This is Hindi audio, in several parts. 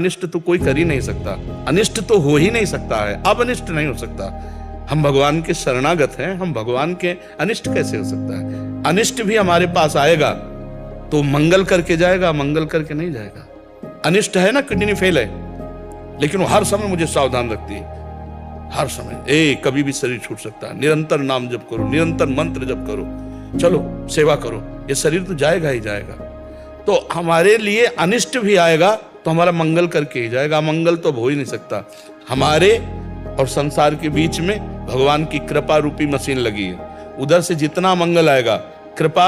अनिष्ट तो कोई कर ही नहीं सकता, अनिष्ट तो हो ही नहीं सकता है, अब अनिष्ट नहीं हो सकता। हम भगवान के शरणागत हैं, हम भगवान के अनिष्ट कैसे हो सकता है? अनिष्ट भी हमारे पास आएगा तो मंगल करके जाएगा, मंगल करके नहीं जाएगा। अनिष्ट है ना, किडनी फेल है, लेकिन वो हर समय मुझे सावधान रखती है, हर समय। कभी भी शरीर छूट सकता है। निरंतर नाम जप करो, निरंतर मंत्र जप करो, चलो सेवा करो, ये शरीर तो जाएगा ही जाएगा। तो हमारे लिए अनिष्ट भी आएगा तो हमारा मंगल करके ही जाएगा, मंगल तो हो ही नहीं सकता। हमारे और संसार के बीच में भगवान की कृपा रूपी मशीन लगी है, उधर से जितना मंगल आएगा कृपा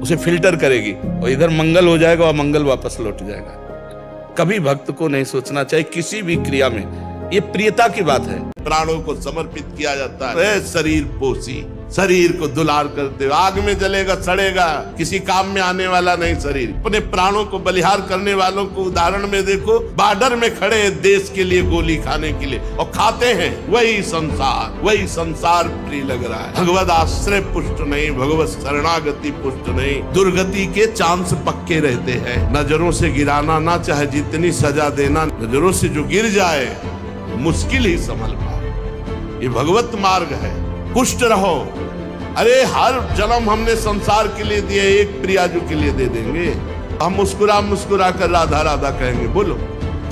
उसे फिल्टर करेगी और इधर मंगल हो जाएगा और मंगल वापस लौट जाएगा। कभी भक्त को नहीं सोचना चाहिए किसी भी क्रिया में, ये प्रियता की बात है। प्राणों को समर्पित किया जाता है। शरीर पोसी, शरीर को दुलार करते हो, आग में जलेगा सड़ेगा, किसी काम में आने वाला नहीं शरीर। अपने प्राणों को बलिहार करने वालों को उदाहरण में देखो, बॉर्डर में खड़े हैं देश के लिए गोली खाने के लिए और खाते हैं। वही संसार प्रिय लग रहा है। भगवत आश्रय पुष्ट नहीं, भगवत शरणागति पुष्ट नहीं, दुर्गति के चांस पक्के रहते हैं। नजरों से गिराना ना, चाहे जितनी सजा देना, नजरों से जो गिर जाए मुश्किल ही संभल पाए। ये भगवत मार्ग है। पुष्ट रहो। अरे हर जन्म हमने संसार के लिए दिए, एक प्रियाजू के लिए दे देंगे। हम मुस्कुरा मुस्कुरा कर राधा राधा कहेंगे, बोलो,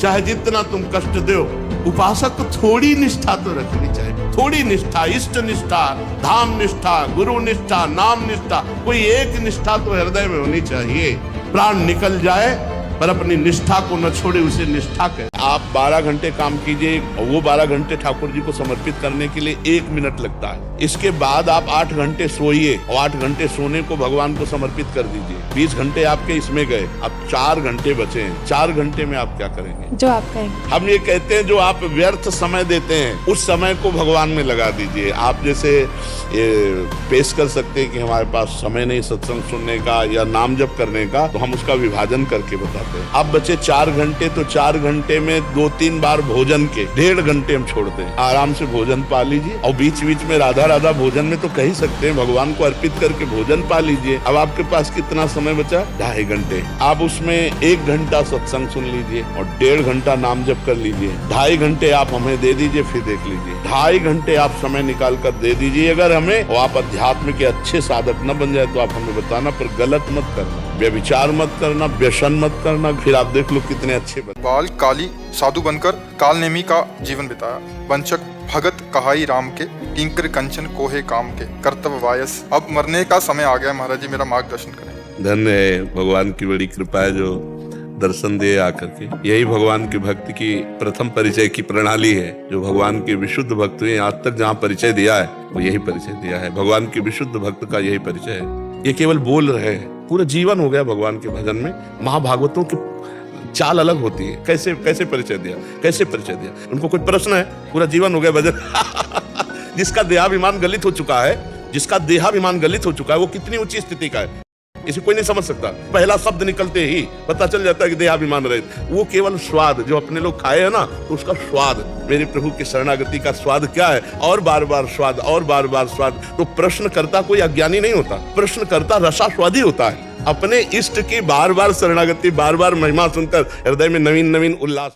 चाहे जितना तुम कष्ट दो। उपासक को थोड़ी निष्ठा तो रखनी चाहिए, थोड़ी निष्ठा, इष्ट निष्ठा, धाम निष्ठा, गुरु निष्ठा, नाम निष्ठा, कोई एक निष्ठा तो हृदय में होनी चाहिए। प्राण निकल जाए पर अपनी निष्ठा को न छोड़े, उसे निष्ठा कहे। आप 12 घंटे काम कीजिए और वो 12 घंटे ठाकुर जी को समर्पित करने के लिए 1 मिनट लगता है। इसके बाद आप 8 घंटे सोइए और 8 घंटे सोने को भगवान को समर्पित कर दीजिए। 20 घंटे आपके इसमें गए, अब 4 घंटे बचे हैं। 4 घंटे में आप क्या करेंगे? जो आप कहेंगे। हम ये कहते हैं जो आप व्यर्थ समय देते हैं उस समय को भगवान में लगा दीजिए। आप जैसे ये पेश कर सकते हैं कि हमारे पास समय नहीं सत्संग सुनने का या नाम जप करने का, तो हम उसका विभाजन करके बताते हैं। अब बचे 4 घंटे, तो 4 घंटे में 2-3 बार भोजन के 1.5 घंटे हम छोड़ते हैं। आराम से भोजन पा लीजिए और बीच बीच में राधा राधा भोजन में तो कह ही सकते हैं, भगवान को अर्पित करके भोजन पा लीजिए। अब आपके पास कितना समय बचा? 2.5 घंटे। आप उसमें 1 घंटा सत्संग सुन लीजिए और 1.5 घंटा नाम जप कर लीजिए। 2.5 घंटे आप हमें दे दीजिए, फिर देख लीजिए। 2.5 घंटे आप समय निकाल कर दे दीजिए अगर हमें, और आप अध्यात्म के अच्छे साधक न बन जाए तो आप हमें बताना, पर गलत मत करना, व्यभिचार मत करना, व्यसन मत करना, फिर आप देख लो कितने अच्छे बन। बाल काली साधु बनकर कालनेमी का जीवन बिताया। वंशक भगत कहाई राम के, किंकर कंचन कोहे काम के, कर्तव्य वायस। अब मरने का समय आ गया, महाराज जी मेरा मार्गदर्शन करें। धन्य है, भगवान की बड़ी कृपा है जो दर्शन दे आकर के। यही भगवान की भक्ति की प्रथम परिचय की प्रणाली है। जो भगवान के विशुद्ध भक्त हुए आज तक जहाँ परिचय दिया है वो यही परिचय दिया है। भगवान के विशुद्ध भक्त का यही परिचय है। ये केवल बोल रहे हैं, पूरा जीवन हो गया भगवान के भजन में। महाभागवतों की चाल अलग होती है। कैसे परिचय दिया, कैसे परिचय दिया, उनको कोई प्रश्न है? पूरा जीवन हो गया भजन। जिसका देहाभिमान गलित हो चुका है, जिसका देहाभिमान गलित हो चुका है, वो कितनी ऊंची स्थिति का है इसे कोई नहीं समझ सकता। पहला शब्द निकलते ही पता चल जाता है कि देहाभिमान रहित। वो केवल स्वाद जो अपने लोग खाए है ना, तो उसका स्वाद, मेरे प्रभु की शरणागति का स्वाद क्या है, और बार बार स्वाद, और बार बार स्वाद। तो प्रश्न करता कोई अज्ञानी नहीं होता, प्रश्न करता रसास्वादी होता है। अपने इष्ट की बार बार शरणागति, बार बार महिमा सुनकर हृदय में नवीन नवीन उल्लास।